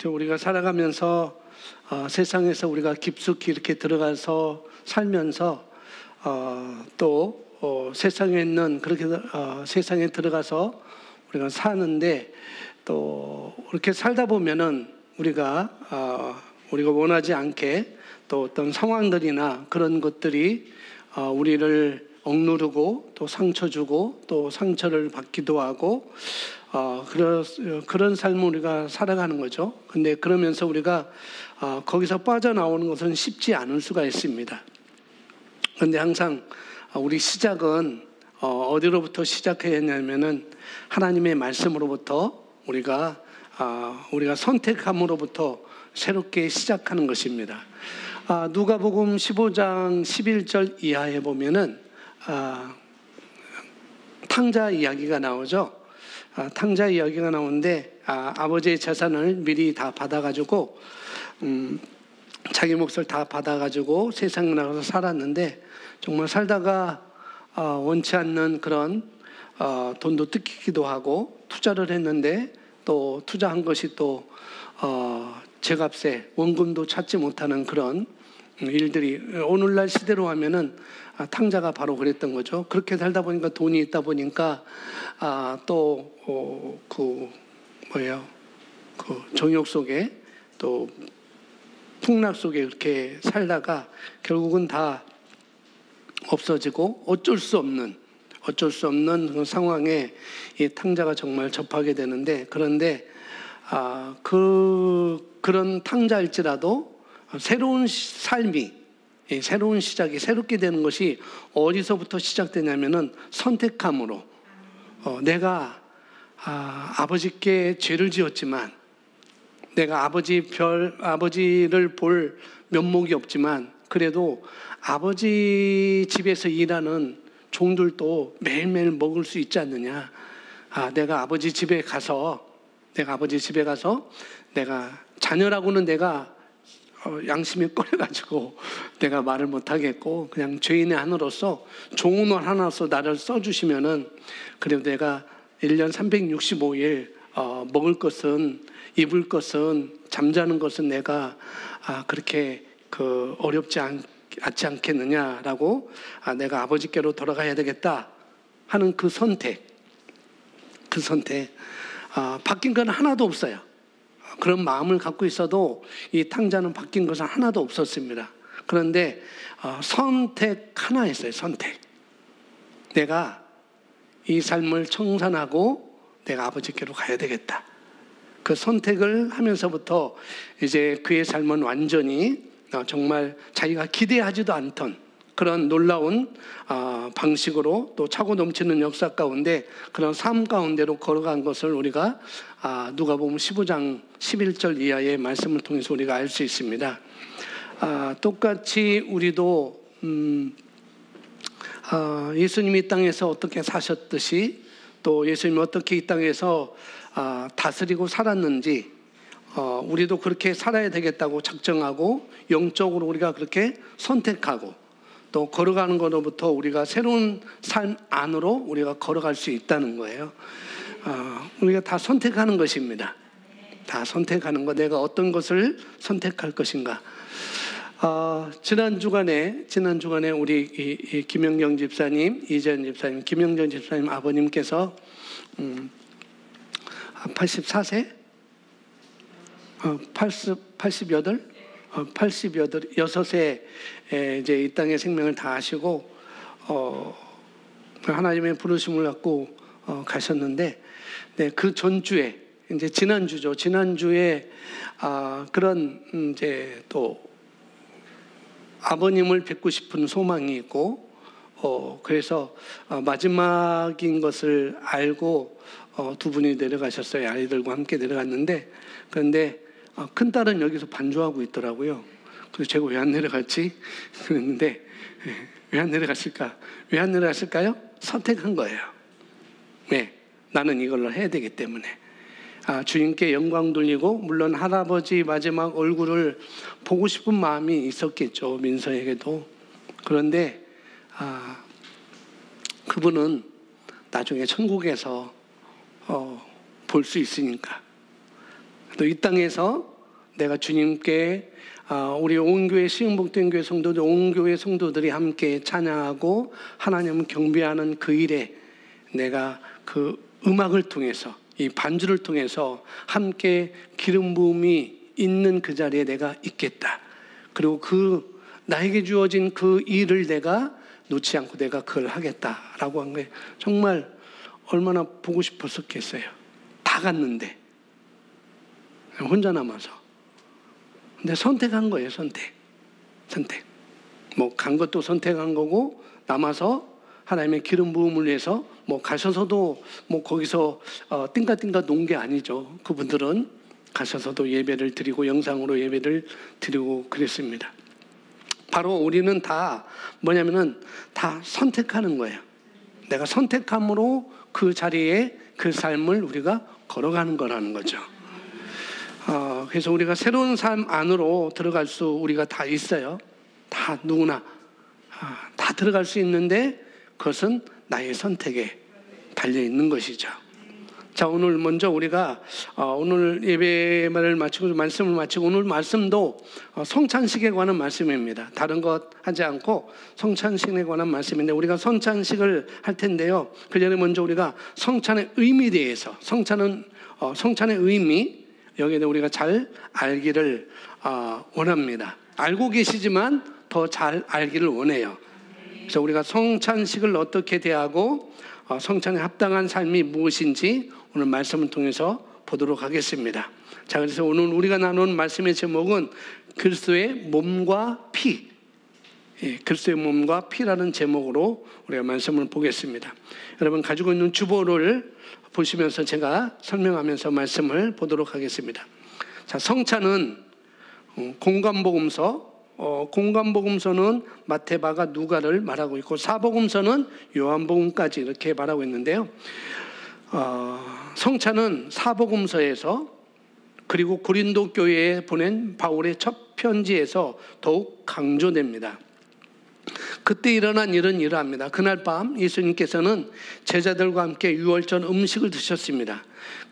우리가 살아가면서 세상에서 우리가 깊숙이 이렇게 들어가서 살면서 또 세상에 있는 그렇게 세상에 들어가서 우리가 사는데 또 이렇게 살다 보면은 우리가 원하지 않게 또 어떤 상황들이나 그런 것들이 우리를 억누르고 또 상처 주고 또 상처를 받기도 하고 그런 삶을 우리가 살아가는 거죠. 근데 그러면서 우리가 거기서 빠져나오는 것은 쉽지 않을 수가 있습니다. 근데 항상 우리 시작은 어디로부터 시작해야 하냐면은 하나님의 말씀으로부터 우리가 선택함으로부터 새롭게 시작하는 것입니다. 누가복음 15장 11절 이하에 보면은 탕자 이야기가 나오죠. 탕자 이야기가 나오는데 아버지의 재산을 미리 다 받아가지고 자기 몫을 다 받아가지고 세상에 나가서 살았는데 정말 살다가 원치 않는 그런 돈도 뜯기기도 하고 투자를 했는데 또 투자한 것이 또 제값에 원금도 찾지 못하는 그런 일들이 오늘날 시대로 하면은 탕자가 바로 그랬던 거죠. 그렇게 살다 보니까 돈이 있다 보니까 또 그 정욕 속에 또 풍락 속에 이렇게 살다가 결국은 다 없어지고 어쩔 수 없는 그 상황에 이 탕자가 정말 접하게 되는데 그런데 그런 탕자일지라도 새로운 삶이 새로운 시작이 새롭게 되는 것이 어디서부터 시작되냐면은 선택함으로 내가 아버지께 죄를 지었지만 내가 아버지를 볼 면목이 없지만 그래도 아버지 집에서 일하는 종들도 매일매일 먹을 수 있지 않느냐. 내가 아버지 집에 가서 내가 자녀라고는 내가 양심이 꺼려가지고 내가 말을 못하겠고 그냥 죄인의 하나로서 종을 하나로서 나를 써주시면은 그래도 내가 1년 365일 먹을 것은 입을 것은 잠자는 것은 내가 그렇게 어렵지 않지 않겠느냐라고 내가 아버지께로 돌아가야 되겠다 하는 그 선택 바뀐 건 하나도 없어요. 그런 마음을 갖고 있어도 이 탕자는 바뀐 것은 하나도 없었습니다. 그런데 선택 하나 했어요. 선택. 내가 이 삶을 청산하고 내가 아버지께로 가야 되겠다. 그 선택을 하면서부터 이제 그의 삶은 완전히 정말 자기가 기대하지도 않던 그런 놀라운 방식으로 또 차고 넘치는 역사 가운데 그런 삶 가운데로 걸어간 것을 우리가 누가복음 15장 11절 이하의 말씀을 통해서 우리가 알 수 있습니다. 똑같이 우리도 예수님이 이 땅에서 어떻게 사셨듯이 또 예수님이 어떻게 이 땅에서 다스리고 살았는지 우리도 그렇게 살아야 되겠다고 작정하고 영적으로 우리가 그렇게 선택하고 또 걸어가는 것으로부터 우리가 새로운 삶 안으로 우리가 걸어갈 수 있다는 거예요. 우리가 다 선택하는 것입니다. 다 선택하는 것. 내가 어떤 것을 선택할 것인가. 지난 주간에 우리 김영정 집사님, 이재현 집사님, 김영정 집사님 아버님께서 84세? 86에 이제 이 땅의 생명을 다하시고 하나님의 부르심을 갖고 가셨는데 그 전주에 이제 지난주에 그런 이제 또 아버님을 뵙고 싶은 소망이 있고 그래서 마지막인 것을 알고 두 분이 내려가셨어요. 아이들과 함께 내려갔는데 그런데 큰딸은 여기서 반주하고 있더라고요. 그래서 제가 왜 안 내려갔지? 그랬는데 왜 안 내려갔을까? 왜 안 내려갔을까요? 선택한 거예요. 네, 나는 이걸로 해야 되기 때문에. 주님께 영광 돌리고 물론 할아버지 마지막 얼굴을 보고 싶은 마음이 있었겠죠. 민서에게도. 그런데 그분은 나중에 천국에서 볼 수 있으니까 또 이 땅에서 내가 주님께 우리 온 교회 시흥복된 교회 성도들, 온 교회 성도들이 함께 찬양하고 하나님을 경배하는 그 일에 내가 그 음악을 통해서, 이 반주를 통해서 함께 기름 부음이 있는 그 자리에 내가 있겠다. 그리고 그 나에게 주어진 그 일을 내가 놓지 않고 내가 그걸 하겠다라고 한 게 정말 얼마나 보고 싶었었겠어요. 다 갔는데 혼자 남아서. 근데 선택한 거예요. 선택. 뭐 간 것도 선택한 거고, 남아서 하나님의 기름 부음을 위해서 뭐 가셔서도 뭐 거기서 띵가띵가 논 게 아니죠. 그분들은 가셔서도 예배를 드리고 영상으로 예배를 드리고 그랬습니다. 바로 우리는 다 뭐냐면은 다 선택하는 거예요. 내가 선택함으로 그 자리에 그 삶을 우리가 걸어가는 거라는 거죠. 그래서 우리가 새로운 삶 안으로 들어갈 수 우리가 다 있어요. 다 누구나 다 들어갈 수 있는데 그것은 나의 선택에 달려 있는 것이죠. 자, 오늘 먼저 우리가 오늘 예배를 마치고 말씀을 마치고 오늘 말씀도 성찬식에 관한 말씀입니다. 다른 것 하지 않고 성찬식에 관한 말씀인데 우리가 성찬식을 할 텐데요. 그 전에 먼저 우리가 성찬의 의미에 대해서 성찬의 의미 여기에 대해 우리가 잘 알기를 원합니다. 알고 계시지만 더 잘 알기를 원해요. 그래서 우리가 성찬식을 어떻게 대하고 성찬에 합당한 삶이 무엇인지 오늘 말씀을 통해서 보도록 하겠습니다. 자, 그래서 오늘 우리가 나눈 말씀의 제목은 그리스도의 몸과 피, 그리스도의 몸과 피라는 제목으로 우리가 말씀을 보겠습니다. 여러분 가지고 있는 주보를 보시면서 제가 설명하면서 말씀을 보도록 하겠습니다. 자, 성찬은 공관복음서는 마태, 마가, 누가를 말하고 있고 사복음서는 요한복음까지 이렇게 말하고 있는데요. 성찬은 사복음서에서 그리고 고린도 교회에 보낸 바울의 첫 편지에서 더욱 강조됩니다. 그때 일어난 일은 이러합니다. 그날 밤 예수님께서는 제자들과 함께 유월절 음식을 드셨습니다.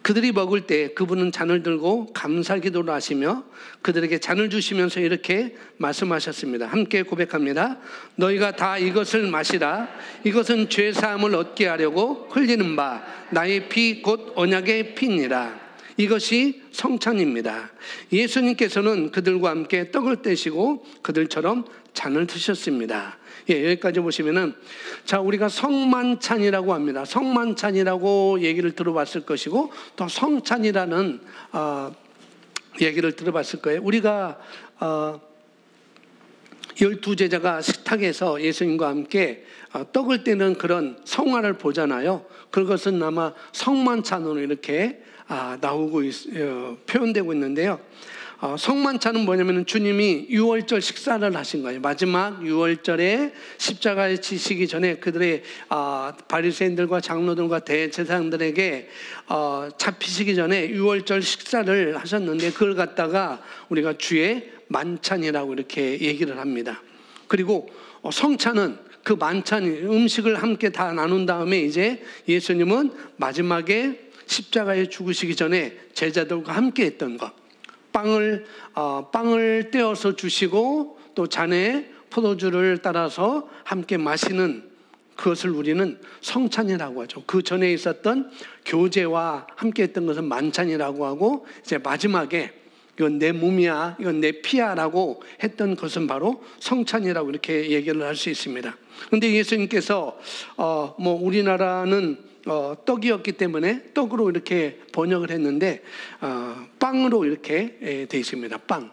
그들이 먹을 때 그분은 잔을 들고 감사 기도를 하시며 그들에게 잔을 주시면서 이렇게 말씀하셨습니다. 함께 고백합니다. 너희가 다 이것을 마시라. 이것은 죄 사함을 얻게 하려고 흘리는 바 나의 피 곧 언약의 피니라. 이것이 성찬입니다. 예수님께서는 그들과 함께 떡을 떼시고 그들처럼 잔을 드셨습니다. 여기까지 보시면은, 자, 우리가 성만찬이라고 합니다. 성만찬이라고 얘기를 들어봤을 것이고, 또 성찬이라는, 얘기를 들어봤을 거예요. 우리가, 12제자가 식탁에서 예수님과 함께 떡을 떼는 그런 성화를 보잖아요. 그것은 아마 성만찬으로 이렇게 나오고 표현되고 있는데요. 성만찬은 뭐냐면 주님이 유월절 식사를 하신 거예요. 마지막 유월절에 십자가에 지시기 전에 그들의 바리새인들과 장로들과 대제사장들에게 잡히시기 전에 유월절 식사를 하셨는데 그걸 갖다가 우리가 주의 만찬이라고 이렇게 얘기를 합니다. 그리고 성찬은 그 만찬 음식을 함께 다 나눈 다음에 이제 예수님은 마지막에 십자가에 죽으시기 전에 제자들과 함께 했던 것, 빵을 떼어서 주시고 또 잔에 포도주를 따라서 함께 마시는 그것을 우리는 성찬이라고 하죠. 그 전에 있었던 교제와 함께 했던 것은 만찬이라고 하고 이제 마지막에 이건 내 몸이야, 이건 내 피야라고 했던 것은 바로 성찬이라고 이렇게 얘기를 할 수 있습니다. 그런데 예수님께서 우리나라는 떡이었기 때문에 떡으로 이렇게 번역을 했는데 빵으로 이렇게 돼 있습니다. 빵.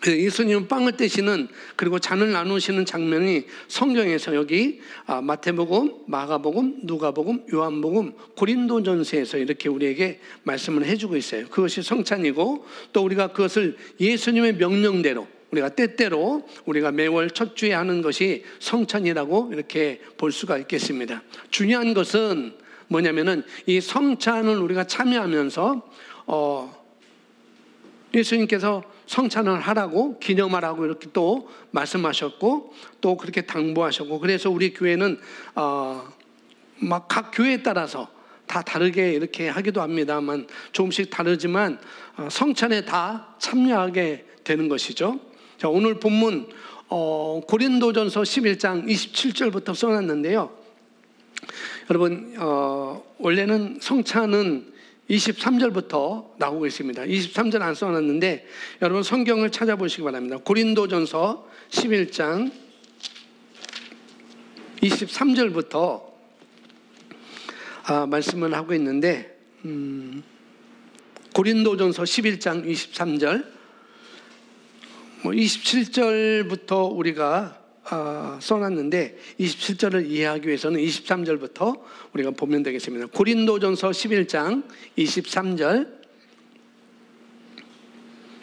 예수님은 빵을 떼시는 그리고 잔을 나누시는 장면이 성경에서 여기 마태복음, 마가복음, 누가복음, 요한복음, 고린도전서에서 이렇게 우리에게 말씀을 해주고 있어요. 그것이 성찬이고 또 우리가 그것을 예수님의 명령대로 우리가 때때로 우리가 매월 첫 주에 하는 것이 성찬이라고 이렇게 볼 수가 있겠습니다. 중요한 것은 뭐냐면은 이 성찬을 우리가 참여하면서 예수님께서 성찬을 하라고 기념하라고 이렇게 또 말씀하셨고 또 그렇게 당부하셨고 그래서 우리 교회는 막 각 교회에 따라서 다 다르게 이렇게 하기도 합니다만 조금씩 다르지만 성찬에 다 참여하게 되는 것이죠. 자, 오늘 본문 고린도전서 11장 27절부터 써놨는데요. 여러분 원래는 성찬은 23절부터 나오고 있습니다. 23절 안 써놨는데 여러분 성경을 찾아보시기 바랍니다. 고린도전서 11장 23절부터 말씀을 하고 있는데 고린도전서 11장 23절 27절부터 우리가 써놨는데 27절을 이해하기 위해서는 23절부터 우리가 보면 되겠습니다. 고린도전서 11장 23절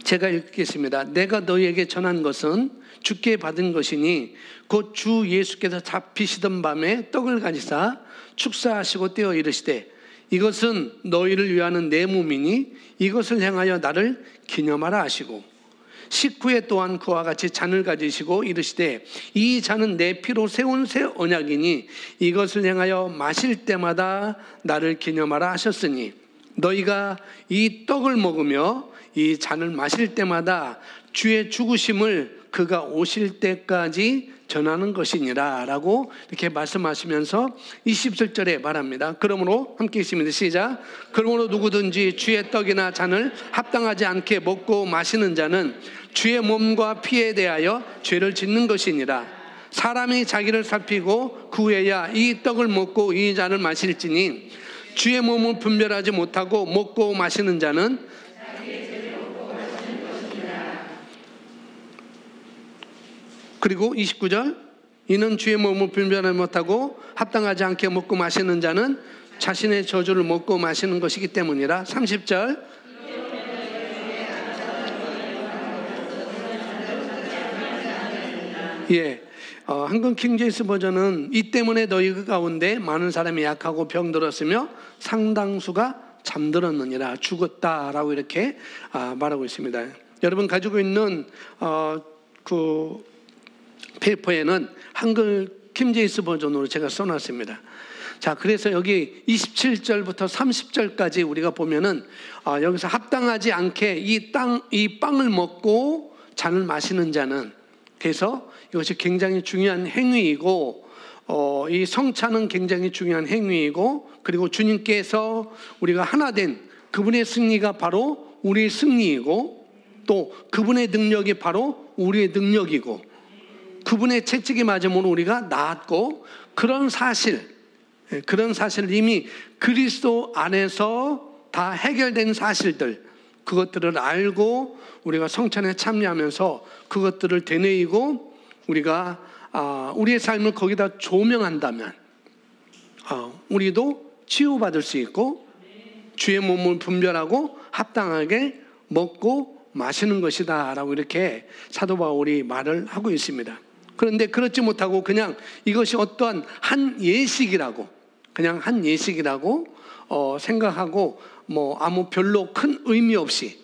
제가 읽겠습니다. 내가 너희에게 전한 것은 주께 받은 것이니 곧 주 예수께서 잡히시던 밤에 떡을 가지사 축사하시고 떼어 이르시되 이것은 너희를 위하는 내 몸이니 이것을 행하여 나를 기념하라 하시고 식후에 또한 그와 같이 잔을 가지시고 이르시되 이 잔은 내 피로 세운 새 언약이니 이것을 행하여 마실 때마다 나를 기념하라 하셨으니 너희가 이 떡을 먹으며 이 잔을 마실 때마다 주의 죽으심을 그가 오실 때까지 전하는 것이니라 라고 이렇게 말씀하시면서 27절에 말합니다. 그러므로 함께 읽습니다. 시작. 그러므로 누구든지 주의 떡이나 잔을 합당하지 않게 먹고 마시는 자는 주의 몸과 피에 대하여 죄를 짓는 것이니라. 사람이 자기를 살피고 그 후에야 이 떡을 먹고 이 잔을 마실지니 주의 몸을 분별하지 못하고 먹고 마시는 자는 그리고 29절 이는 주의 몸을 분별하지 못하고 합당하지 않게 먹고 마시는 자는 자신의 저주를 먹고 마시는 것이기 때문이라. 30절 한글 킹제임스 버전은 이 때문에 너희 가운데 많은 사람이 약하고 병들었으며 상당수가 잠들었느니라 죽었다라고 이렇게 말하고 있습니다. 여러분 가지고 있는 그 페이퍼에는 한글 킹제임스 버전으로 제가 써놨습니다. 자, 그래서 여기 27절부터 30절까지 우리가 보면은 여기서 합당하지 않게 이 빵을 먹고 잔을 마시는 자는, 그래서 이것이 굉장히 중요한 행위이고 이 성찬은 굉장히 중요한 행위이고, 그리고 주님께서 우리가 하나 된 그분의 승리가 바로 우리의 승리이고, 또 그분의 능력이 바로 우리의 능력이고, 그분의 채찍이 맞음으로 우리가 나았고, 그런 사실을 이미 그리스도 안에서 다 해결된 사실들, 그것들을 알고 우리가 성찬에 참여하면서 그것들을 되뇌이고 우리가 우리의 삶을 거기다 조명한다면 우리도 치유받을 수 있고 주의 몸을 분별하고 합당하게 먹고 마시는 것이다 라고 이렇게 사도 바울이 말을 하고 있습니다. 그런데 그렇지 못하고 그냥 이것이 어떠한 한 예식이라고 생각하고 아무 별로 큰 의미 없이,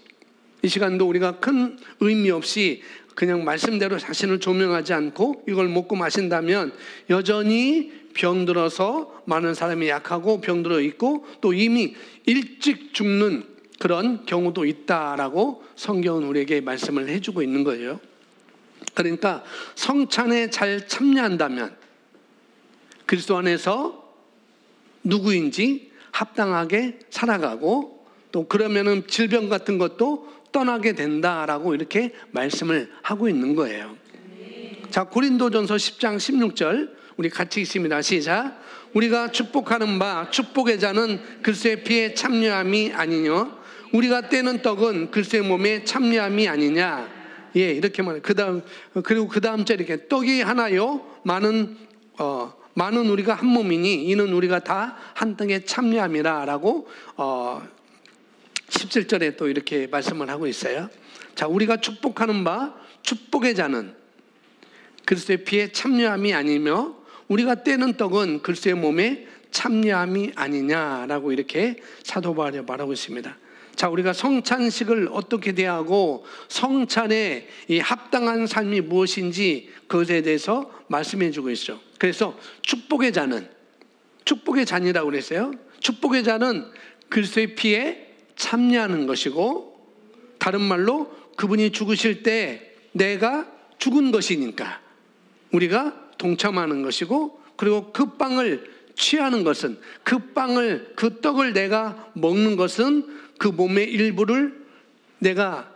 이 시간도 우리가 큰 의미 없이 그냥 말씀대로 자신을 조명하지 않고 이걸 먹고 마신다면 여전히 병들어서 많은 사람이 약하고 병들어 있고 또 이미 일찍 죽는 그런 경우도 있다라고 성경은 우리에게 말씀을 해주고 있는 거예요. 그러니까 성찬에 잘 참여한다면 그리스도 안에서 누구인지 합당하게 살아가고, 또 그러면은 질병 같은 것도 떠나게 된다라고 이렇게 말씀을 하고 있는 거예요. 자, 고린도전서 10장 16절 우리 같이 읽습니다. 시작. 우리가 축복하는 바 축복의 자는 그리스도의 피에 참여함이 아니뇨 우리가 떼는 떡은 그리스도의 몸에 참여함이 아니냐. 이렇게 말해요. 그리고 그 다음 절 이렇게 떡이 하나요 많은 우리가 한 몸이니 이는 우리가 다 한 떡에 참여함이라 라고 17절에 또 이렇게 말씀을 하고 있어요. 자, 우리가 축복하는 바 축복의 자는 그리스도의 피에 참여함이 아니며 우리가 떼는 떡은 그리스도의 몸에 참여함이 아니냐라고 이렇게 사도 바울이 말하고 있습니다. 자, 우리가 성찬식을 어떻게 대하고 성찬의 이 합당한 삶이 무엇인지 그것에 대해서 말씀해 주고 있죠. 그래서 축복의 잔이라고 그랬어요. 축복의 잔은 그리스도의 피에 참여하는 것이고, 다른 말로 그분이 죽으실 때 내가 죽은 것이니까 우리가 동참하는 것이고, 그리고 그 빵을 취하는 것은, 그 떡을 내가 먹는 것은 그 몸의 일부를 내가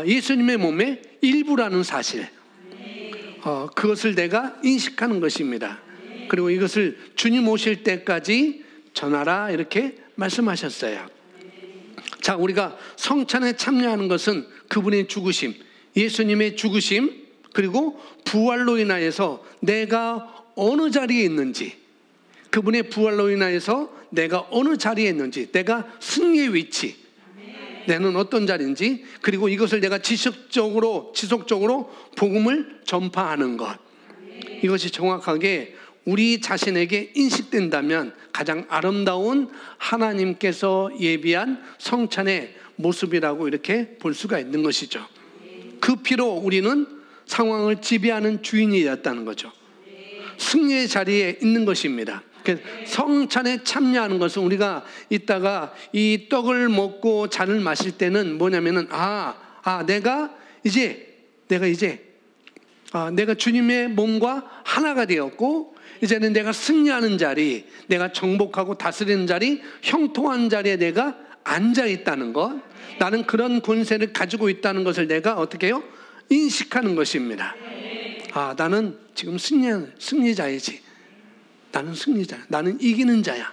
예수님의 몸의 일부라는 사실, 그것을 내가 인식하는 것입니다. 그리고 이것을 주님 오실 때까지 전하라 이렇게 말씀하셨어요. 자, 우리가 성찬에 참여하는 것은 그분의 죽으심, 예수님의 죽으심, 그리고 부활로 인하여서 내가 어느 자리에 있는지, 그분의 부활로 인하여서 내가 어느 자리에 있는지, 내가 승리의 위치, 내는 어떤 자리인지, 그리고 이것을 내가 지속적으로 복음을 전파하는 것, 이것이 정확하게 우리 자신에게 인식된다면 가장 아름다운 하나님께서 예비한 성찬의 모습이라고 이렇게 볼 수가 있는 것이죠. 그 피로 우리는 상황을 지배하는 주인이 되었다는 거죠. 승리의 자리에 있는 것입니다. 성찬에 참여하는 것은, 우리가 이따가 이 떡을 먹고 잔을 마실 때는 뭐냐면은 내가 주님의 몸과 하나가 되었고, 이제는 내가 승리하는 자리, 내가 정복하고 다스리는 자리, 형통한 자리에 내가 앉아 있다는 것, 나는 그런 권세를 가지고 있다는 것을 내가 어떻게 해요? 인식하는 것입니다. 나는 지금 승리자이지. 나는 승리자야. 나는 이기는 자야.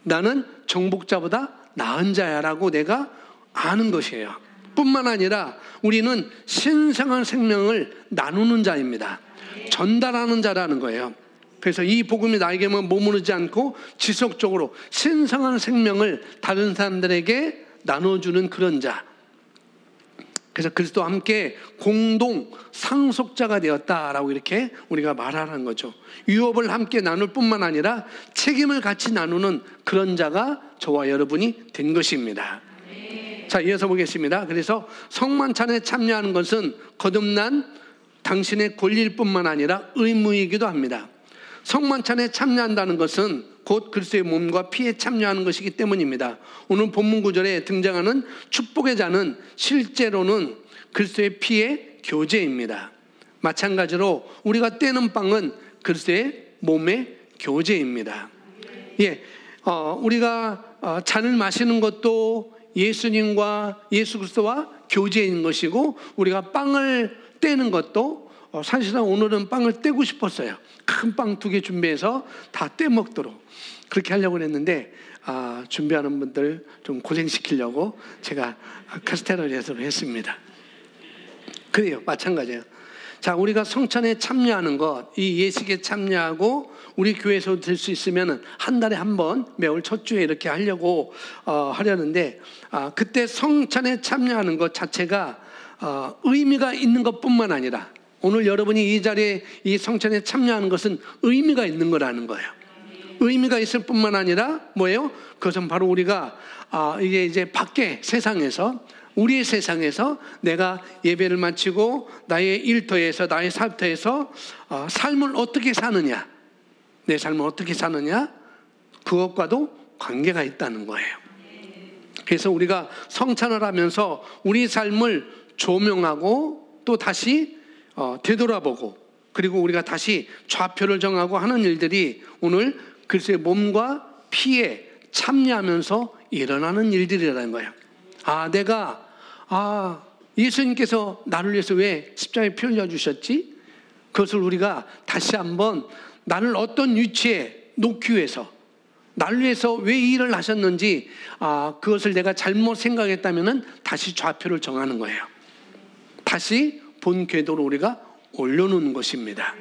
나는 정복자보다 나은 자야라고 내가 아는 것이에요. 뿐만 아니라 우리는 신성한 생명을 나누는 자입니다. 전달하는 자라는 거예요. 그래서 이 복음이 나에게만 머무르지 않고 지속적으로 신성한 생명을 다른 사람들에게 나눠주는 그런 자. 그래서 그리스도와 함께 공동 상속자가 되었다라고 이렇게 우리가 말하는 거죠. 유업을 함께 나눌 뿐만 아니라 책임을 같이 나누는 그런 자가 저와 여러분이 된 것입니다. 자, 이어서 보겠습니다. 그래서 성만찬에 참여하는 것은 거듭난 당신의 권리일 뿐만 아니라 의무이기도 합니다. 성만찬에 참여한다는 것은 곧 그리스도의 몸과 피에 참여하는 것이기 때문입니다. 오늘 본문 구절에 등장하는 축복의 잔은 실제로는 그리스도의 피의 교제입니다. 마찬가지로 우리가 떼는 빵은 그리스도의 몸의 교제입니다. 우리가 잔을 마시는 것도 예수님과 예수 그리스도와 교제인 것이고, 우리가 빵을 떼는 것도 사실상 오늘은 빵을 떼고 싶었어요. 큰 빵 2개 준비해서 다 떼먹도록 그렇게 하려고 했는데, 준비하는 분들 좀 고생시키려고 제가 카스테라를 해서 했습니다. 그래요, 마찬가지예요. 자, 우리가 성찬에 참여하는 것, 이 예식에 참여하고 우리 교회에서 될 수 있으면 한 달에 한 번 매월 첫 주에 이렇게 하려고 하려는데, 그때 성찬에 참여하는 것 자체가 의미가 있는 것뿐만 아니라, 오늘 여러분이 이 자리에 이 성찬에 참여하는 것은 의미가 있는 거라는 거예요. 의미가 있을 뿐만 아니라 뭐예요? 그것은 바로 우리가 이게 이제 밖에 세상에서, 우리의 세상에서 내가 예배를 마치고 나의 일터에서, 나의 살터에서 삶을 어떻게 사느냐, 내 삶을 어떻게 사느냐, 그것과도 관계가 있다는 거예요. 그래서 우리가 성찬을 하면서 우리 삶을 조명하고 또 다시 되돌아보고, 그리고 우리가 다시 좌표를 정하고 하는 일들이 오늘 그리스도의 몸과 피에 참여하면서 일어나는 일들이라는 거예요. 내가 예수님께서 나를 위해서 왜 십자가에 피 흘려주셨지? 그것을 우리가 다시 한번 나를 어떤 위치에 놓기 위해서, 나를 위해서 왜 이 일을 하셨는지 그것을 내가 잘못 생각했다면 다시 좌표를 정하는 거예요. 다시 본 궤도로 우리가 올려놓는 것입니다.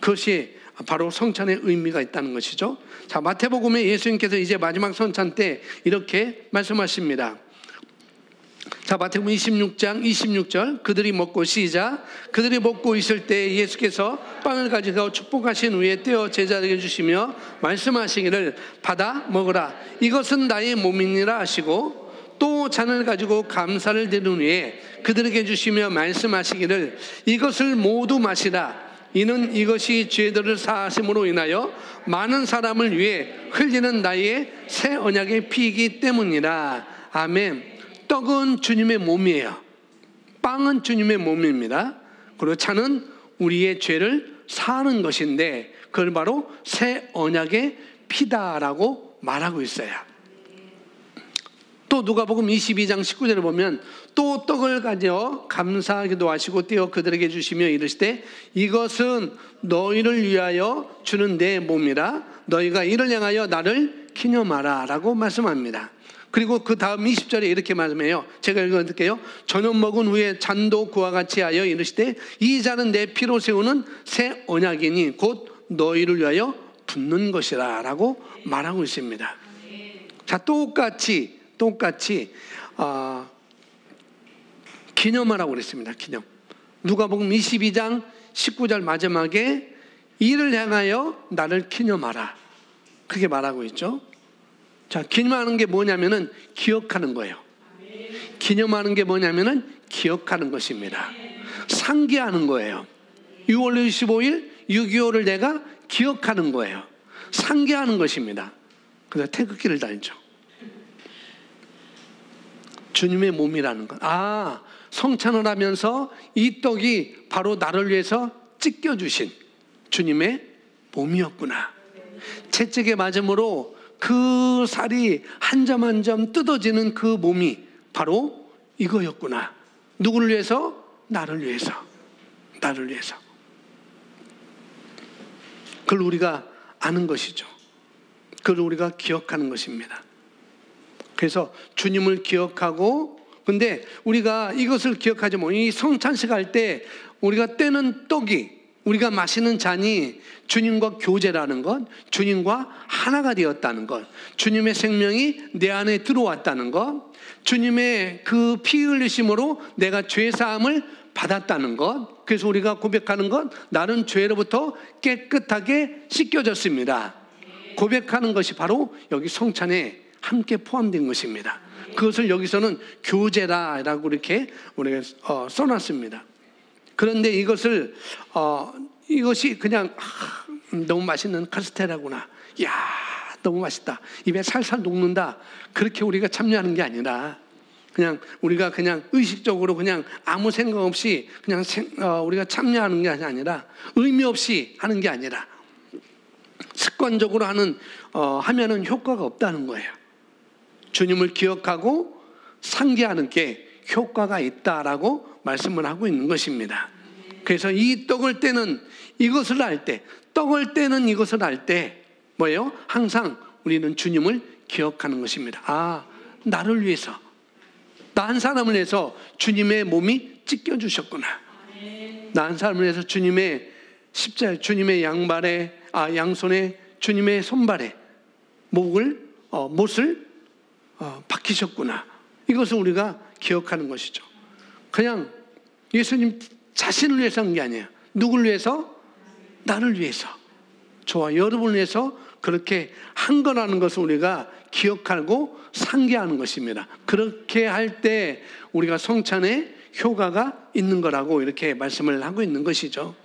그것이 바로 성찬의 의미가 있다는 것이죠. 자, 마태복음에 예수님께서 이제 마지막 성찬 때 이렇게 말씀하십니다. 자, 마태복음 26장 26절, 그들이 먹고 시작. 그들이 먹고 있을 때 예수께서 빵을 가지고 축복하신 후에 떼어 제자에게 주시며 말씀하시기를 받아 먹으라, 이것은 나의 몸이니라 하시고, 또 잔을 가지고 감사를 드린 후에 그들에게 주시며 말씀하시기를 이것을 모두 마시라, 이는 이것이 죄들을 사하심으로 인하여 많은 사람을 위해 흘리는 나의 새 언약의 피이기 때문이라. 아멘. 떡은 주님의 몸이에요. 빵은 주님의 몸입니다. 그리고 차는 우리의 죄를 사하는 것인데 그걸 바로 새 언약의 피다라고 말하고 있어요. 또 누가복음 22장 19절을 보면 또 떡을 가져 감사하기도 하시고 떼어 그들에게 주시며 이르시되 이것은 너희를 위하여 주는 내 몸이라 너희가 이를 향하여 나를 기념하라 라고 말씀합니다. 그리고 그 다음 20절에 이렇게 말씀해요. 제가 읽어드릴게요. 저녁 먹은 후에 잔도 그와 같이 하여 이르시되 이 잔은 내 피로 세우는 새 언약이니 곧 너희를 위하여 붓는 것이라 라고 말하고 있습니다. 자, 똑같이 기념하라고 그랬습니다. 기념. 누가복음 22장 19절 마지막에 이를 향하여 나를 기념하라. 그렇게 말하고 있죠. 자, 기념하는 게 뭐냐면은 기억하는 거예요. 기념하는 게 뭐냐면은 기억하는 것입니다. 상기하는 거예요. 6월 25일 6.25를 내가 기억하는 거예요. 상기하는 것입니다. 그래서 태극기를 달죠. 주님의 몸이라는 것. 아, 성찬을 하면서 이 떡이 바로 나를 위해서 찢겨주신 주님의 몸이었구나. 채찍에 맞음으로 그 살이 한 점 한 점 뜯어지는 그 몸이 바로 이거였구나. 누구를 위해서? 나를 위해서. 나를 위해서. 그걸 우리가 아는 것이죠. 그걸 우리가 기억하는 것입니다. 그래서 주님을 기억하고, 근데 우리가 이것을 기억하지 뭐, 이 성찬식 할 때 우리가 떼는 떡이, 우리가 마시는 잔이 주님과 교제라는 것, 주님과 하나가 되었다는 것, 주님의 생명이 내 안에 들어왔다는 것, 주님의 그 피 흘리심으로 내가 죄 사함을 받았다는 것. 그래서 우리가 고백하는 것, 나는 죄로부터 깨끗하게 씻겨졌습니다. 고백하는 것이 바로 여기 성찬에 함께 포함된 것입니다. 그것을 여기서는 교제라고 이렇게 우리가 써놨습니다. 그런데 이것을 이것이 그냥 너무 맛있는 카스테라구나, 야 너무 맛있다, 입에 살살 녹는다, 그렇게 우리가 참여하는 게 아니라 그냥 우리가 그냥 의식적으로 그냥 아무 생각 없이 그냥 우리가 참여하는 게 아니라, 의미 없이 하는 게 아니라 습관적으로 하면은 효과가 없다는 거예요. 주님을 기억하고 상기하는 게 효과가 있다라고 말씀을 하고 있는 것입니다. 그래서 이 떡을 떼는 이것을 할 때, 떡을 떼는 이것을 할 때 뭐예요? 항상 우리는 주님을 기억하는 것입니다. 아, 나를 위해서, 나 한 사람을 위해서 주님의 몸이 찢겨주셨구나. 나 한 사람을 위해서 주님의 십자가, 주님의 양손에, 주님의 손발에 못을 박히셨구나. 이것을 우리가 기억하는 것이죠. 그냥 예수님 자신을 위해서 한 게 아니에요. 누굴 위해서? 나를 위해서, 저와 여러분을 위해서 그렇게 한 거라는 것을 우리가 기억하고 상기하는 것입니다. 그렇게 할 때 우리가 성찬에 효과가 있는 거라고 이렇게 말씀을 하고 있는 것이죠.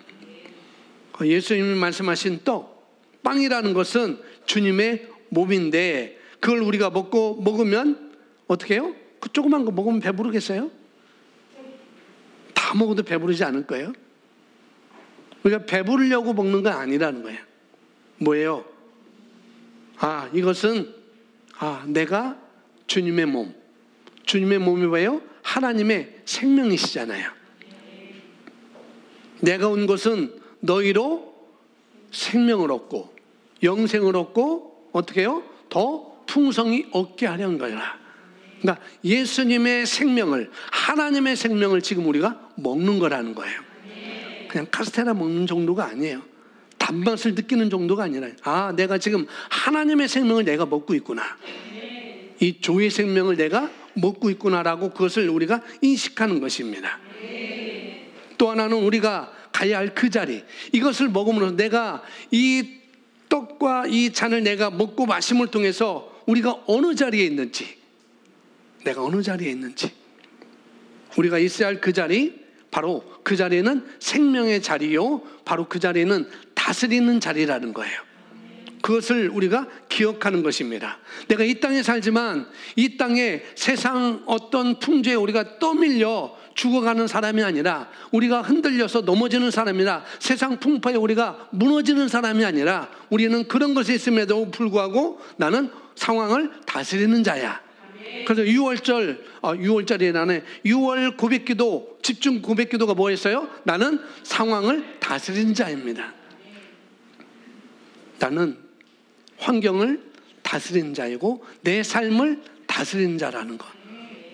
예수님이 말씀하신 떡, 빵이라는 것은 주님의 몸인데 그걸 우리가 먹으면 어떻게 해요? 그 조그만 거 먹으면 배부르겠어요? 다 먹어도 배부르지 않을 거예요. 우리가 배부르려고 먹는 건 아니라는 거예요. 뭐예요? 이것은 내가 주님의 몸, 주님의 몸이 뭐예요? 하나님의 생명이시잖아요. 내가 온 것은 너희로 생명을 얻고 영생을 얻고 어떻게 해요? 더 풍성히 얻게 하려는 거야. 그러니까 예수님의 생명을, 하나님의 생명을 지금 우리가 먹는 거라는 거예요. 그냥 카스테라 먹는 정도가 아니에요. 단맛을 느끼는 정도가 아니라, 내가 지금 하나님의 생명을 내가 먹고 있구나, 이 조의 생명을 내가 먹고 있구나라고 그것을 우리가 인식하는 것입니다. 또 하나는 우리가 가야 할 그 자리, 이것을 먹음으로써 내가 이 떡과 이 잔을 내가 먹고 마심을 통해서 우리가 어느 자리에 있는지, 내가 어느 자리에 있는지, 우리가 있어야 할 그 자리, 바로 그 자리는 생명의 자리요, 바로 그 자리는 다스리는 자리라는 거예요. 그것을 우리가 기억하는 것입니다. 내가 이 땅에 살지만 이 땅에 세상 어떤 풍조에 우리가 떠밀려 죽어가는 사람이 아니라, 우리가 흔들려서 넘어지는 사람이라, 세상 풍파에 우리가 무너지는 사람이 아니라, 우리는 그런 것이 있음에도 불구하고 나는 상황을 다스리는 자야. 그래서 6월절에 나는 6월 고백기도, 집중 고백기도가 뭐였어요? 나는 상황을 다스리는 자입니다. 나는 환경을 다스리는 자이고 내 삶을 다스리는 자라는 것.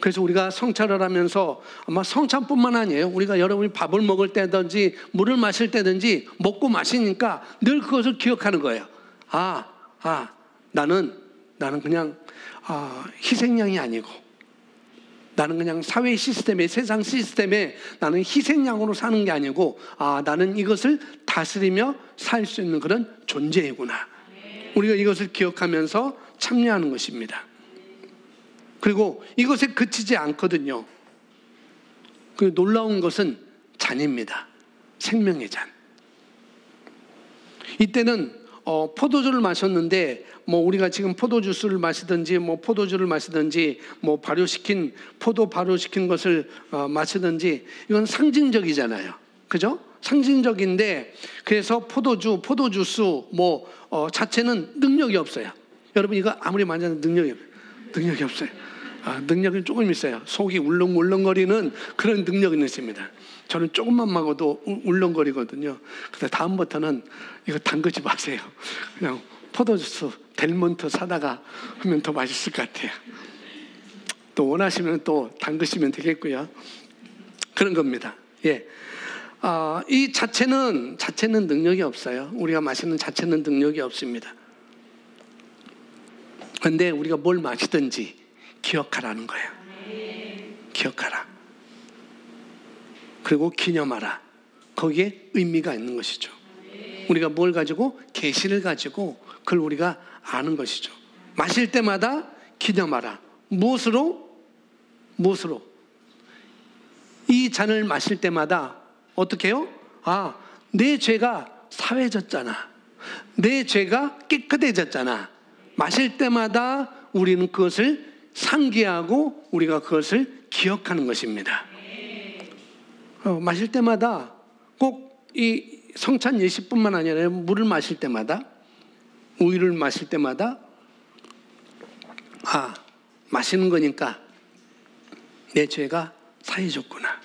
그래서 우리가 성찬을 하면서, 아마 성찬뿐만 아니에요, 우리가 여러분이 밥을 먹을 때든지 물을 마실 때든지 먹고 마시니까 늘 그것을 기억하는 거예요. 나는 그냥 희생양이 아니고, 나는 그냥 사회 시스템에, 세상 시스템에 나는 희생양으로 사는 게 아니고, 나는 이것을 다스리며 살 수 있는 그런 존재이구나. 우리가 이것을 기억하면서 참여하는 것입니다. 그리고 이것에 그치지 않거든요. 그 놀라운 것은 잔입니다. 생명의 잔. 이때는 포도주를 마셨는데, 우리가 지금 포도주스를 마시든지 포도주를 마시든지 포도 발효시킨 것을 마시든지, 이건 상징적이잖아요. 그죠? 상징적인데, 그래서 포도주스 자체는 능력이 없어요. 여러분, 이거 아무리 만져도 능력이 없어요. 능력이 조금 있어요. 속이 울렁울렁거리는 그런 능력이 있습니다. 저는 조금만 먹어도 울렁거리거든요. 그래서 다음부터는 이거 담그지 마세요. 그냥 포도주스 델몬트 사다가 하면 더 맛있을 것 같아요. 또 원하시면 또 담그시면 되겠고요. 그런 겁니다. 예. 이 자체는 능력이 없어요. 우리가 마시는 자체는 능력이 없습니다. 그런데 우리가 뭘 마시든지 기억하라는 거예요. 기억하라. 그리고 기념하라. 거기에 의미가 있는 것이죠. 우리가 뭘 가지고? 계시를 가지고 그걸 우리가 아는 것이죠. 마실 때마다 기념하라. 무엇으로? 이 잔을 마실 때마다 어떻게 해요? 내 죄가 사해졌잖아. 내 죄가 깨끗해졌잖아. 마실 때마다 우리는 그것을 상기하고 우리가 그것을 기억하는 것입니다. 마실 때마다 꼭 이 성찬 예식뿐만 아니라 물을 마실 때마다, 우유를 마실 때마다 마시는 거니까 내 죄가 사해졌구나.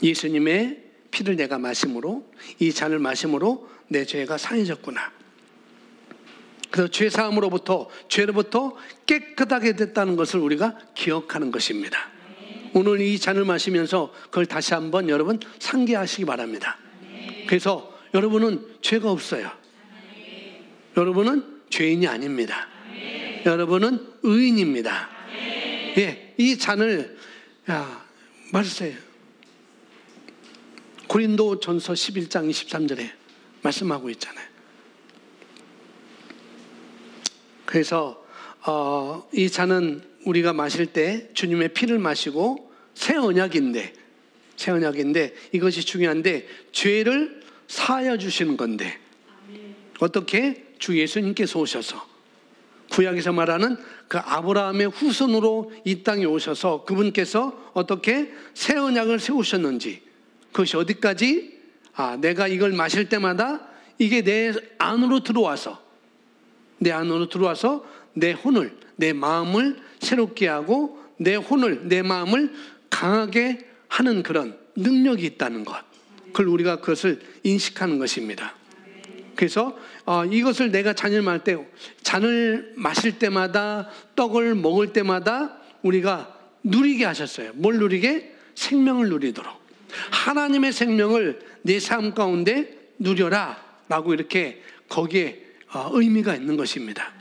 예수님의 피를 내가 마심으로, 이 잔을 마심으로 내 죄가 사해졌구나. 그래서 죄로부터 깨끗하게 됐다는 것을 우리가 기억하는 것입니다. 오늘 이 잔을 마시면서 그걸 다시 한번 여러분 상기하시기 바랍니다. 그래서 여러분은 죄가 없어요. 여러분은 죄인이 아닙니다. 여러분은 의인입니다. 예, 이 잔을 말씀해요. 고린도전서 11장 23절에 말씀하고 있잖아요. 그래서 이 잔은 우리가 마실 때 주님의 피를 마시고 새 언약인데 이것이 중요한데, 죄를 사하여 주시는 건데, 어떻게? 주 예수님께서 오셔서, 구약에서 말하는 그 아브라함의 후손으로 이 땅에 오셔서 그분께서 어떻게 새 언약을 세우셨는지, 그것이 어디까지? 내가 이걸 마실 때마다 이게 내 안으로 들어와서 내 혼을, 내 마음을 새롭게 하고 내 혼을, 내 마음을 강하게 하는 그런 능력이 있다는 것, 그것을 인식하는 것입니다. 그래서 이것을 내가 잔을 마실 때마다, 떡을 먹을 때마다 우리가 누리게 하셨어요. 뭘 누리게? 생명을 누리도록. 하나님의 생명을 내 삶 가운데 누려라 라고 이렇게 거기에 의미가 있는 것입니다.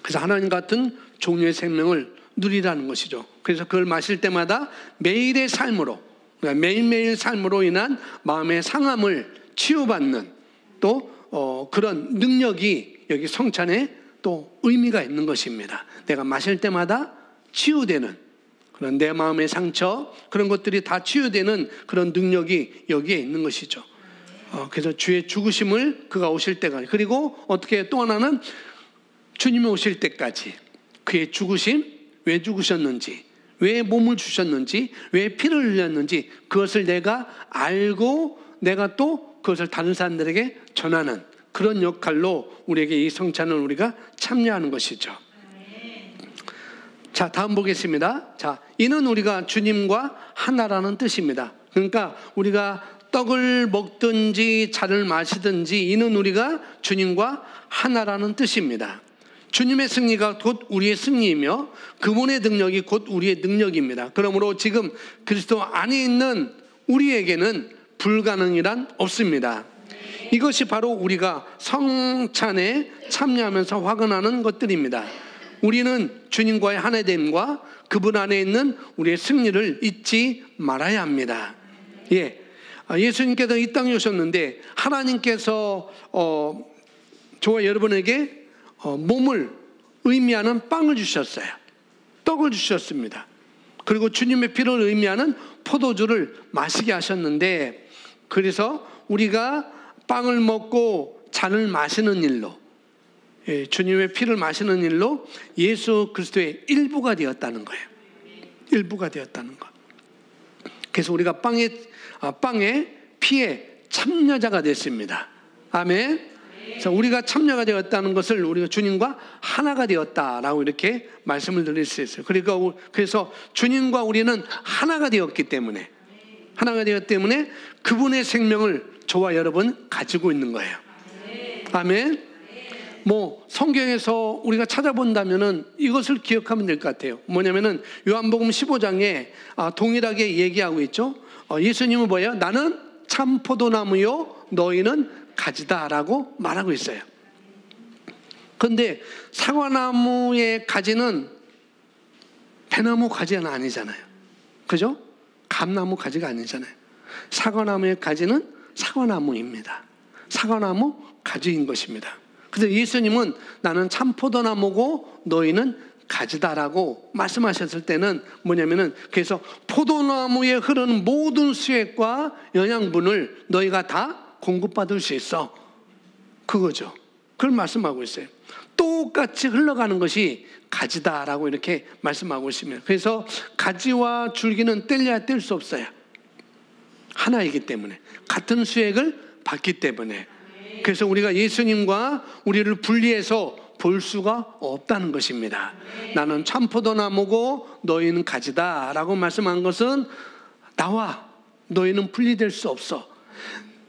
그래서 하나님 같은 종류의 생명을 누리라는 것이죠. 그래서 그걸 마실 때마다 매일의 삶으로, 매일매일 삶으로 인한 마음의 상함을 치유받는 또 그런 능력이 여기 성찬에 또 의미가 있는 것입니다. 내가 마실 때마다 치유되는, 그런 내 마음의 상처, 그런 것들이 다 치유되는 그런 능력이 여기에 있는 것이죠. 그래서 주의 죽으심을 그가 오실 때까지, 그리고 어떻게 또 하나는 주님이 오실 때까지 그의 죽으심, 왜 죽으셨는지, 왜 몸을 주셨는지, 왜 피를 흘렸는지 그것을 내가 알고 내가 또 그것을 다른 사람들에게 전하는 그런 역할로 우리에게 이 성찬을 우리가 참여하는 것이죠. 자, 다음 보겠습니다. 자, 이는 우리가 주님과 하나라는 뜻입니다. 그러니까 우리가 떡을 먹든지 잔을 마시든지 이는 우리가 주님과 하나라는 뜻입니다. 주님의 승리가 곧 우리의 승리이며 그분의 능력이 곧 우리의 능력입니다. 그러므로 지금 그리스도 안에 있는 우리에게는 불가능이란 없습니다. 이것이 바로 우리가 성찬에 참여하면서 확언하는 것들입니다. 우리는 주님과의 하나됨과 그분 안에 있는 우리의 승리를 잊지 말아야 합니다. 예수님께서 이 땅에 오셨는데 하나님께서 저와 여러분에게 몸을 의미하는 빵을 주셨어요. 떡을 주셨습니다. 그리고 주님의 피를 의미하는 포도주를 마시게 하셨는데, 그래서 우리가 빵을 먹고 잔을 마시는 일로, 주님의 피를 마시는 일로 예수 그리스도의 일부가 되었다는 거예요. 일부가 되었다는 것. 그래서 우리가 빵에 피에 참여자가 됐습니다. 아멘. 그래서 우리가 참여가 되었다는 것을 우리가 주님과 하나가 되었다라고 이렇게 말씀을 드릴 수 있어요. 그래서 주님과 우리는 하나가 되었기 때문에, 그분의 생명을 저와 여러분 가지고 있는 거예요. 아멘. 성경에서 우리가 찾아본다면은 이것을 기억하면 될 것 같아요. 뭐냐면은 요한복음 15장에 동일하게 얘기하고 있죠. 예수님은 뭐예요? 나는 참 포도나무요 너희는 가지다라고 말하고 있어요. 그런데 사과나무의 가지는 배나무 가지는 아니잖아요. 그죠? 감나무 가지가 아니잖아요. 사과나무의 가지는 사과나무입니다. 사과나무 가지인 것입니다. 그래서 예수님은 나는 참 포도나무고 너희는 가지다라고 말씀하셨을 때는 뭐냐면은, 그래서 포도나무에 흐르는 모든 수액과 영양분을 너희가 다 공급받을 수 있어. 그거죠. 그걸 말씀하고 있어요. 똑같이 흘러가는 것이 가지다라고 이렇게 말씀하고 있습니다. 그래서 가지와 줄기는 뗄래야 뗄 수 없어요. 하나이기 때문에, 같은 수액을 받기 때문에. 그래서 우리가 예수님과 우리를 분리해서 볼 수가 없다는 것입니다. 나는 참포도나무고 너희는 가지다라고 말씀한 것은 나와 너희는 분리될 수 없어.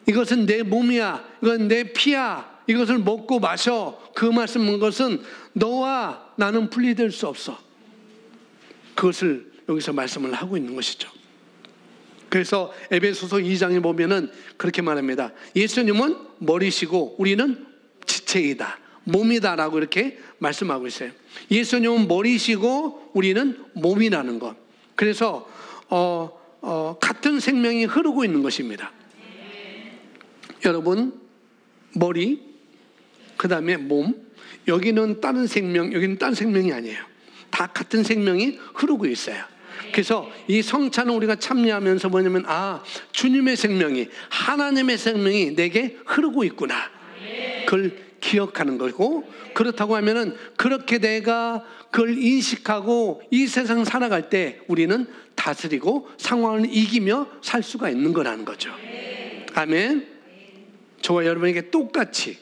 이것은 내 몸이야, 이건 내 피야, 이것을 먹고 마셔. 그 말씀한 것은 너와 나는 분리될 수 없어. 그것을 여기서 말씀을 하고 있는 것이죠. 그래서 에베소서 2장에 보면은 그렇게 말합니다. 예수님은 머리시고 우리는 지체이다, 몸이다라고 이렇게 말씀하고 있어요. 예수님은 머리시고 우리는 몸이라는 것. 그래서 같은 생명이 흐르고 있는 것입니다. 여러분, 머리, 그 다음에 몸, 여기는 다른 생명, 여기는 다른 생명이 아니에요. 다 같은 생명이 흐르고 있어요. 그래서 이 성찬을 우리가 참여하면서 뭐냐면, 주님의 생명이, 하나님의 생명이 내게 흐르고 있구나, 그걸 기억하는 거고, 그렇다고 하면은 그렇게 내가 그걸 인식하고 이 세상 살아갈 때 우리는 다스리고 상황을 이기며 살 수가 있는 거라는 거죠. 아멘. 저와 여러분에게 똑같이.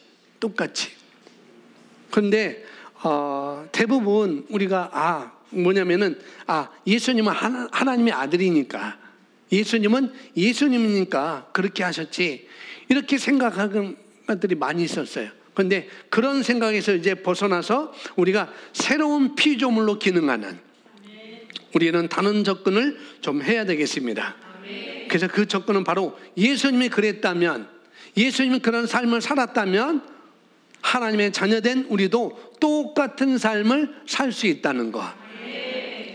그런데 대부분 우리가 뭐냐면은 예수님은 하나님의 아들이니까, 예수님은 예수님이니까 그렇게 하셨지, 이렇게 생각하는 것들이 많이 있었어요. 그런데 그런 생각에서 이제 벗어나서 우리가 새로운 피조물로 기능하는, 우리는 다른 접근을 좀 해야 되겠습니다. 그래서 그 접근은 바로 예수님이 그랬다면, 예수님이 그런 삶을 살았다면 하나님의 자녀된 우리도 똑같은 삶을 살 수 있다는 것,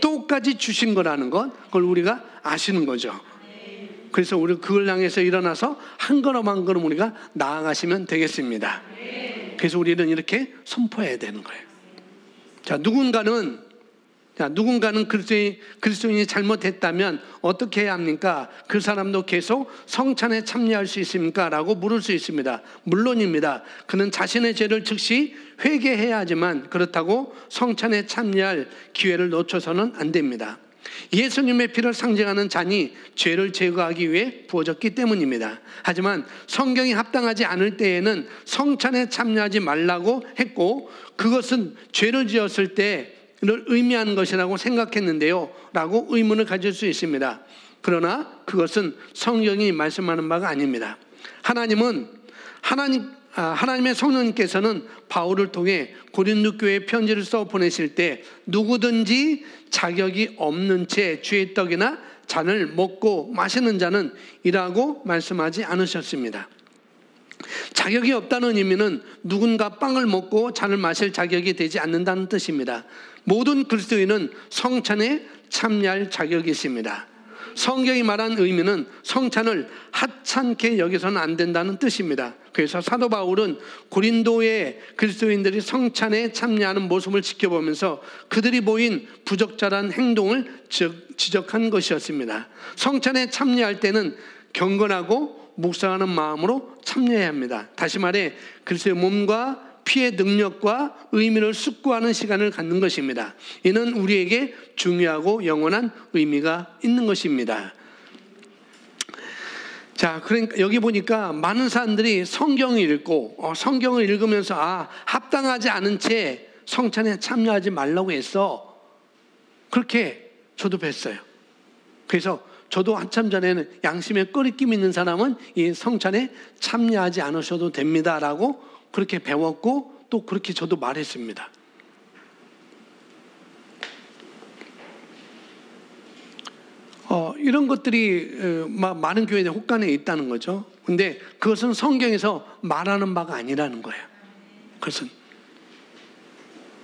똑같이 주신 거라는 것, 그걸 우리가 아시는 거죠. 그래서 우리 그걸 향해서 일어나서 한 걸음 한 걸음 우리가 나아가시면 되겠습니다. 그래서 우리는 이렇게 선포해야 되는 거예요. 자, 누군가는 자, 누군가는 그리스도인이 잘못했다면 어떻게 해야 합니까? 그 사람도 계속 성찬에 참여할 수 있습니까? 라고 물을 수 있습니다. 물론입니다. 그는 자신의 죄를 즉시 회개해야 하지만 그렇다고 성찬에 참여할 기회를 놓쳐서는 안 됩니다. 예수님의 피를 상징하는 잔이 죄를 제거하기 위해 부어졌기 때문입니다. 하지만 성경이 합당하지 않을 때에는 성찬에 참여하지 말라고 했고, 그것은 죄를 지었을 때를 의미하는 것이라고 생각했는데요 라고 의문을 가질 수 있습니다. 그러나 그것은 성경이 말씀하는 바가 아닙니다. 하나님의 성령님께서는 바울을 통해 고린도 교회에 편지를 써 보내실 때 누구든지 자격이 없는 채 주의 떡이나 잔을 먹고 마시는 자는 이라고 말씀하지 않으셨습니다. 자격이 없다는 의미는 누군가 빵을 먹고 잔을 마실 자격이 되지 않는다는 뜻입니다. 모든 그리스도인은 성찬에 참여할 자격이 있습니다. 성경이 말한 의미는 성찬을 하찮게 여기서는 안 된다는 뜻입니다. 그래서 사도 바울은 고린도의 그리스도인들이 성찬에 참여하는 모습을 지켜보면서 그들이 보인 부적절한 행동을 지적한 것이었습니다. 성찬에 참여할 때는 경건하고 묵상하는 마음으로 참여해야 합니다. 다시 말해 그리스도의 몸과 피의 능력과 의미를 숙고하는 시간을 갖는 것입니다. 이는 우리에게 중요하고 영원한 의미가 있는 것입니다. 자, 그러니까 여기 보니까 많은 사람들이 성경을 읽고 성경을 읽으면서 합당하지 않은 채 성찬에 참여하지 말라고 했어. 그렇게 저도 뵀어요. 그래서 저도 한참 전에는 양심에 꺼리낌 있는 사람은 이 성찬에 참여하지 않으셔도 됩니다라고 그렇게 배웠고 또 그렇게 저도 말했습니다. 이런 것들이 많은 교회에 혹간에 있다는 거죠. 근데 그것은 성경에서 말하는 바가 아니라는 거예요. 그것은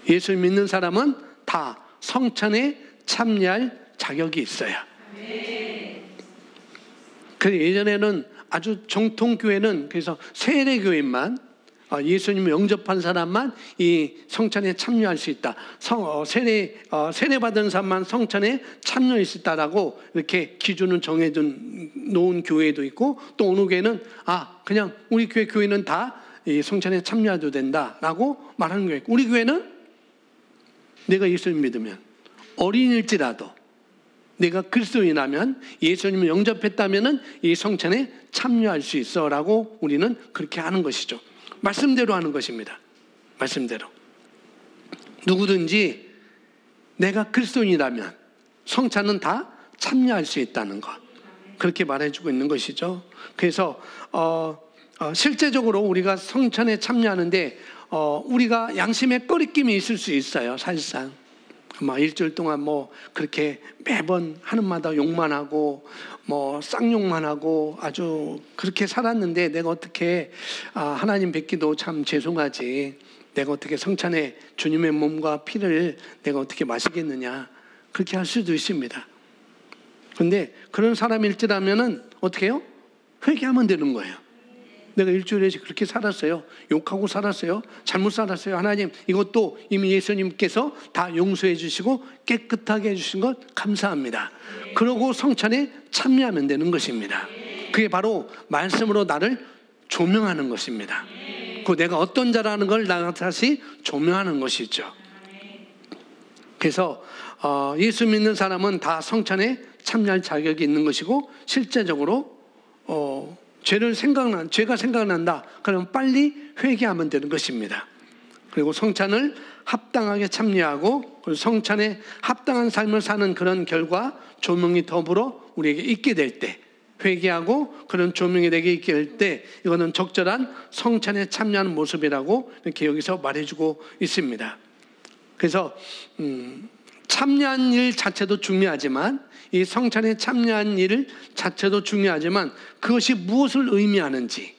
예수 믿는 사람은 다 성찬에 참여할 자격이 있어요. 그 예전에는 아주 정통교회는 그래서 세례교인만 예수님을 영접한 사람만 이 성찬에 참여할 수 있다. 세례 받은 사람만 성찬에 참여할 수 있다라고 이렇게 기준을 놓은 교회도 있고, 또 어느 교회는 그냥 우리 교회는 다 이 성찬에 참여해도 된다라고 말하는 교회 있고, 우리 교회는 내가 예수님 믿으면 어린일지라도 내가 그리스도인이라면 예수님을 영접했다면은 이 성찬에 참여할 수 있어라고 우리는 그렇게 하는 것이죠. 말씀대로 하는 것입니다. 말씀대로. 누구든지 내가 그리스도인이라면 성찬은 다 참여할 수 있다는 것. 그렇게 말해주고 있는 것이죠. 그래서 실제적으로 우리가 성찬에 참여하는데 우리가 양심에 꺼리낌이 있을 수 있어요. 사실상. 일주일 동안 그렇게 매번 하는 마다 욕만 하고 쌍욕만 하고 아주 그렇게 살았는데 내가 어떻게 하나님 뵙기도 참 죄송하지, 내가 어떻게 성찬에 주님의 몸과 피를 내가 어떻게 마시겠느냐, 그렇게 할 수도 있습니다. 그런데 그런 사람일지라면은 어떻게 해요? 회개하면 되는 거예요. 내가 일주일에 그렇게 살았어요. 욕하고 살았어요. 잘못 살았어요. 하나님, 이것도 이미 예수님께서 다 용서해 주시고 깨끗하게 해주신 것 감사합니다. 그러고 성찬에 참여하면 되는 것입니다. 그게 바로 말씀으로 나를 조명하는 것입니다. 그 내가 어떤 자라는 걸 나 다시 조명하는 것이죠. 그래서 예수 믿는 사람은 다 성찬에 참여할 자격이 있는 것이고, 실제적으로 죄가 생각난다. 그러면 빨리 회개하면 되는 것입니다. 그리고 성찬을 합당하게 참여하고 성찬에 합당한 삶을 사는 그런 결과 조명이 더불어 우리에게 있게 될 때, 회개하고 그런 조명이 내게 있게 될 때, 이거는 적절한 성찬에 참여하는 모습이라고 이렇게 여기서 말해주고 있습니다. 그래서 참여한 일 자체도 중요하지만, 이 성찬에 참여한 일 자체도 중요하지만 그것이 무엇을 의미하는지,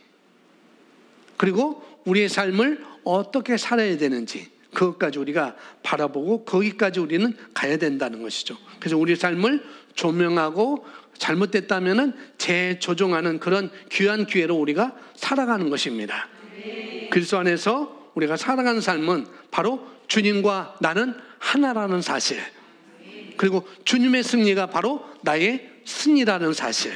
그리고 우리의 삶을 어떻게 살아야 되는지, 그것까지 우리가 바라보고 거기까지 우리는 가야 된다는 것이죠. 그래서 우리 삶을 조명하고 잘못됐다면은 재조정하는 그런 귀한 기회로 우리가 살아가는 것입니다. 그리스도 안에서 우리가 살아가는 삶은 바로 주님과 나는 하나라는 사실, 그리고 주님의 승리가 바로 나의 승리라는 사실,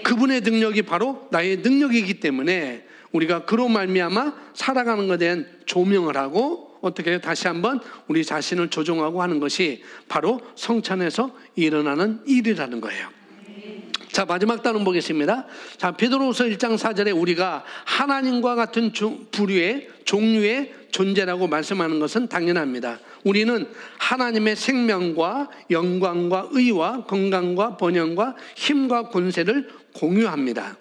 그분의 능력이 바로 나의 능력이기 때문에 우리가 그로 말미암아 살아가는 것에 대한 조명을 하고 어떻게 해요? 다시 한번 우리 자신을 조정하고 하는 것이 바로 성찬에서 일어나는 일이라는 거예요. 자, 마지막 단원 보겠습니다. 자, 베드로후서 1장 4절에 우리가 하나님과 같은 부류의 종류의 존재라고 말씀하는 것은 당연합니다. 우리는 하나님의 생명과 영광과 의와 건강과 번영과 힘과 권세를 공유합니다.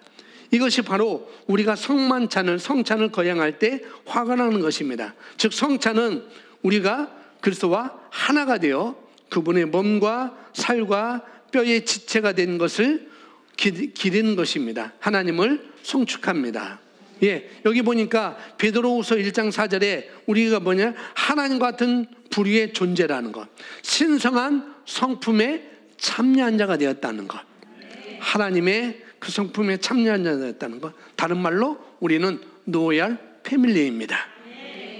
이것이 바로 우리가 성찬을 거행할 때 화가 나는 것입니다. 즉 성찬은 우리가 그리스도와 하나가 되어 그분의 몸과 살과 뼈의 지체가 된 것을 기리는 것입니다. 하나님을 송축합니다. 예, 여기 보니까 베드로후서 1장 4절에 우리가 뭐냐? 하나님 같은 부류의 존재라는 것, 신성한 성품에 참여한 자가 되었다는 것, 하나님의 그 성품에 참여한 자가 되었다는 것, 다른 말로 우리는 로얄 패밀리입니다.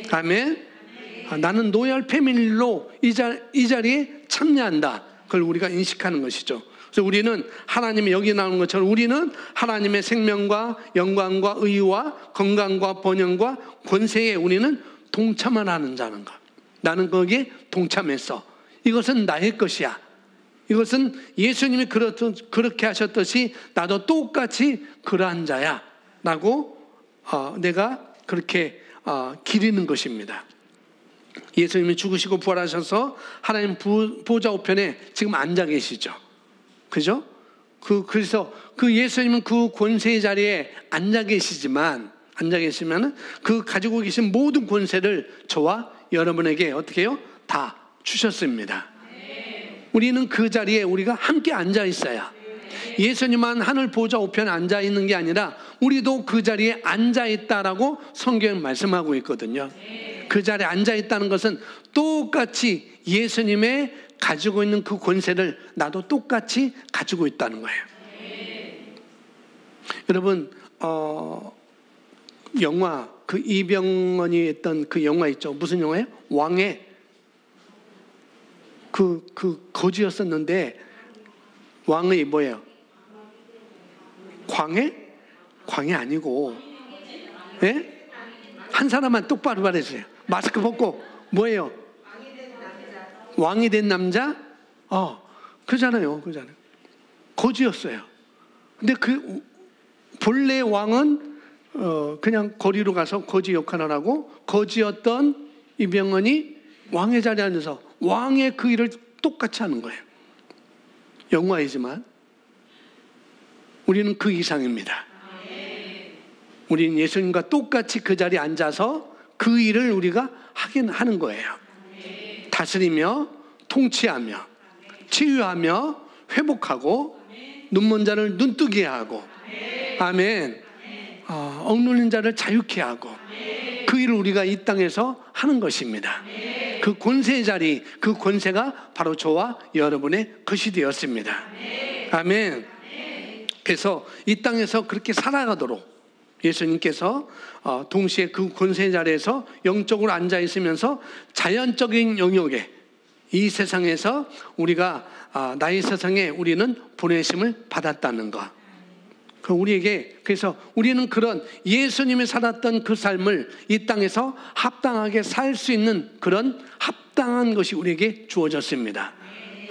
아멘. 나는 로얄 패밀리로 이 자리에 참여한다. 그걸 우리가 인식하는 것이죠. 그래서 우리는 하나님의, 여기 나오는 것처럼 우리는 하나님의 생명과 영광과 의와 건강과 번영과 권세에 우리는 동참을 하는 자는 것. 나는 거기에 동참했어. 이것은 나의 것이야. 이것은 예수님이 그렇게 하셨듯이 나도 똑같이 그러한 자야 라고 내가 그렇게 기리는 것입니다. 예수님이 죽으시고 부활하셔서 하나님 보좌 우편에 지금 앉아 계시죠. 그죠? 그래서 그 예수님은 그 권세의 자리에 앉아 계시지만 그 가지고 계신 모든 권세를 저와 여러분에게 어떻게 해요? 다 주셨습니다. 우리는 그 자리에 우리가 함께 앉아 있어야, 예수님만 하늘 보좌 우편에 앉아 있는 게 아니라 우리도 그 자리에 앉아 있다라고 성경은 말씀하고 있거든요. 그 자리에 앉아 있다는 것은 똑같이 예수님의 가지고 있는 그 권세를 나도 똑같이 가지고 있다는 거예요. 여러분, 영화, 그 이병헌이 했던 그 영화 있죠. 무슨 영화예요? 왕의 그 거지였었는데 왕의 뭐예요? 광해? 광해 아니고, 예? 한 사람만 똑바로 말해주세요. 마스크 벗고 뭐예요? 왕이 된 남자? 그잖아요. 거지였어요. 근데 그 본래 왕은 그냥 거리로 가서 거지 역할을 하고, 거지였던 이병헌이 왕의 자리에 앉아서 왕의 그 일을 똑같이 하는 거예요. 영화이지만 우리는 그 이상입니다. 우리는 예수님과 똑같이 그 자리에 앉아서 그 일을 우리가 하는 거예요. 다스리며 통치하며 치유하며 회복하고 눈먼 자를 눈뜨게 하고, 아멘. 억눌린 자를 자유케 하고, 그 일을 우리가 이 땅에서 하는 것입니다. 그 권세의 자리, 그 권세가 바로 저와 여러분의 것이 되었습니다. 아멘. 그래서 이 땅에서 그렇게 살아가도록 예수님께서 동시에 그 권세의 자리에서 영적으로 앉아 있으면서 자연적인 영역에 이 세상에서 우리가 나의 세상에 우리는 보내심을 받았다는 것. 그래서 우리는 그런 예수님이 살았던 그 삶을 이 땅에서 합당하게 살 수 있는 그런 합당한 것이 우리에게 주어졌습니다.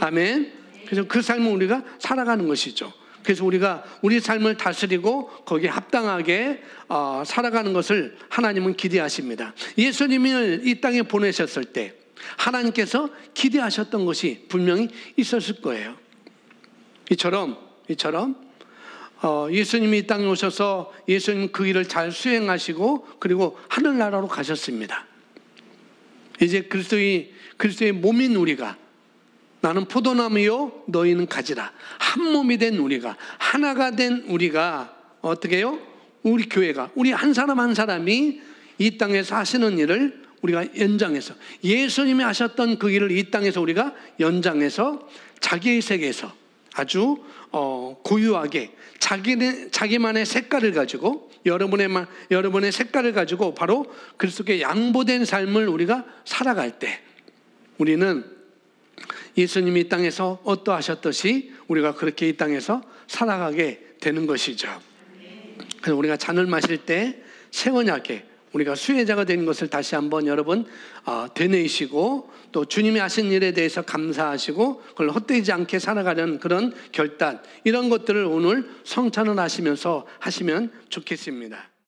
아멘. 그래서 그 삶을 우리가 살아가는 것이죠. 그래서 우리가 우리 삶을 다스리고 거기에 합당하게 살아가는 것을 하나님은 기대하십니다. 예수님을 이 땅에 보내셨을 때 하나님께서 기대하셨던 것이 분명히 있었을 거예요. 이처럼 예수님이 이 땅에 오셔서 예수님 그 일을 잘 수행하시고 그리고 하늘나라로 가셨습니다. 이제 그리스도의 몸인 우리가, 나는 포도나무요 너희는 가지라, 한 몸이 된 우리가, 하나가 된 우리가 어떻게 해요? 우리 교회가, 우리 한 사람 한 사람이 이 땅에서 하시는 일을 우리가 연장해서, 예수님이 하셨던 그 일을 이 땅에서 우리가 연장해서 자기의 세계에서 아주 고유하게 자기만의 색깔을 가지고, 여러분의 색깔을 가지고 바로 그리스도께 양보된 삶을 우리가 살아갈 때 우리는 예수님이 이 땅에서 어떠하셨듯이 우리가 그렇게 이 땅에서 살아가게 되는 것이죠. 그래서 우리가 잔을 마실 때 새 언약에 우리가 수혜자가 되는 것을 다시 한번 여러분 되뇌이시고, 또 주님이 하신 일에 대해서 감사하시고 그걸 헛되지 않게 살아가려는 그런 결단, 이런 것들을 오늘 성찬을 하시면서 하시면 좋겠습니다.